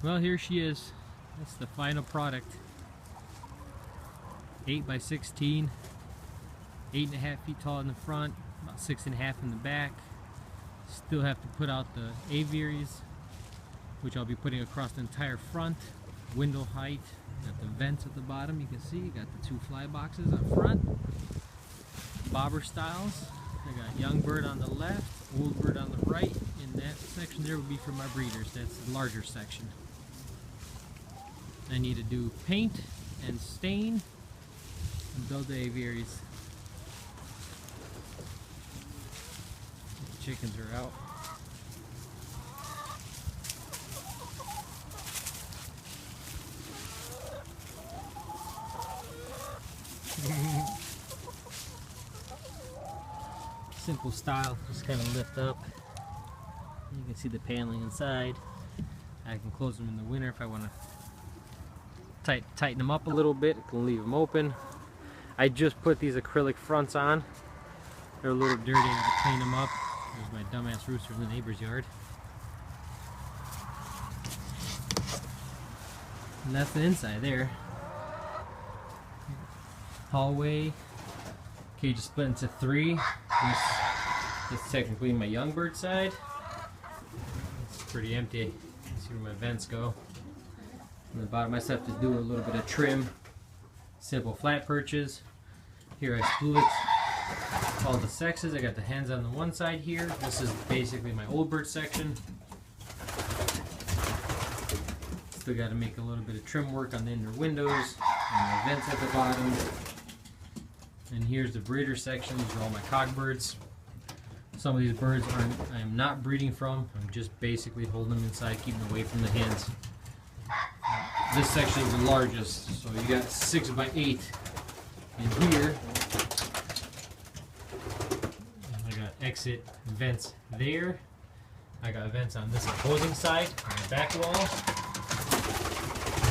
Well, here she is. That's the final product. 8 by 16, 8.5 feet tall in the front, about 6.5 in the back. Still have to put out the aviaries, which I'll be putting across the entire front. Window height, got the vents at the bottom, you can see. Got the 2 fly boxes up front. Bobber styles. I got young bird on the left, old bird on the right. In that section there would be for my breeders. That's the larger section. I need to do paint and stain and build the aviaries. The chickens are out. Simple style, just kind of lift up. You can see the paneling inside. I can close them in the winter if I want to tighten them up a little bit. I can leave them open. I just put these acrylic fronts on. They're a little dirty. I have to clean them up. There's my dumbass rooster in the neighbor's yard. And that's the inside there. Hallway. Cage is split into 3. This is technically my young bird side. It's pretty empty. You can see where my vents go. On the bottom I just have to do a little bit of trim. Simple flat perches. Here I split all the sexes. I got the hens on the one side here. This is basically my old bird section. Still got to make a little bit of trim work on the inner windows and the vents at the bottom. And here's the breeder section. These are all my cock birds. Some of these birds I am not breeding from. I'm just basically holding them inside, keeping them away from the hens. This section is the largest, so you got 6 by 8 in here. And I got exit vents there. I got vents on this opposing side, on the back wall.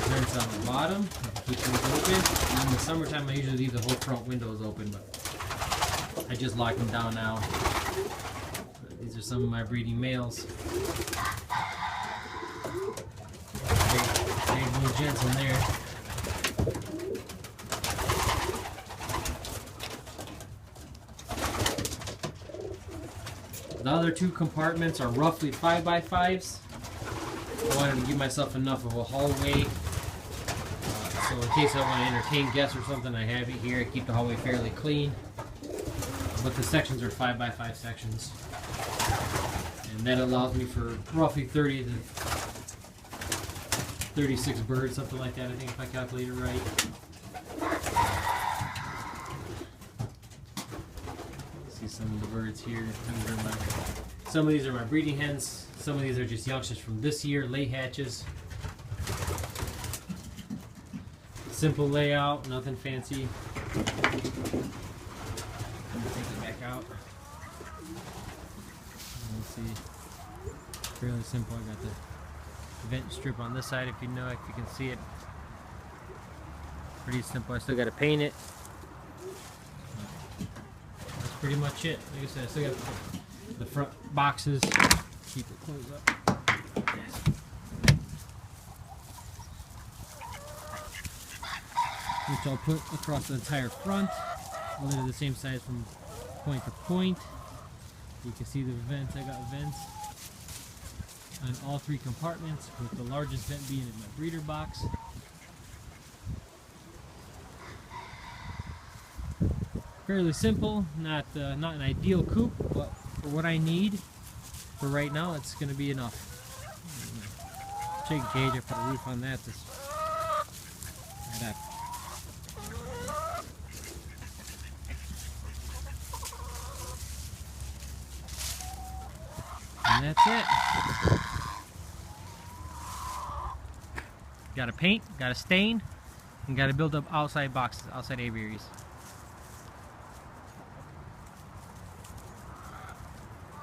Vents on the bottom. Keep things open. And in the summertime I usually leave the whole front windows open, but I just lock them down now. But these are some of my breeding males. Big little gents in there. The other 2 compartments are roughly 5 by 5s. I wanted to give myself enough of a hallway. So in case I want to entertain guests or something, I have it here. I keep the hallway fairly clean. But the sections are 5 by 5 sections. And that allows me for roughly 30 to 36 birds, something like that, I think, if I calculate it right. See some of the birds here. Some of these are my breeding hens. Some of these are just youngsters from this year, lay hatches. Simple layout, nothing fancy. Let me take it back out. Let's see. Fairly simple. I got the vent strip on this side, if you can see it. Pretty simple. I still got to paint it. That's pretty much it. Like I said, I still got the front boxes. Keep it closed up. Which I'll put across the entire front, literally the same size from point to point. You can see the vents. I got vents on all 3 compartments, with the largest vent being in my breeder box. Fairly simple, not an ideal coop, but for what I need for right now, it's going to be enough. Chicken cage, I put a roof on that. And that's it. Got to paint, got to stain, and got to build up outside boxes, outside aviaries.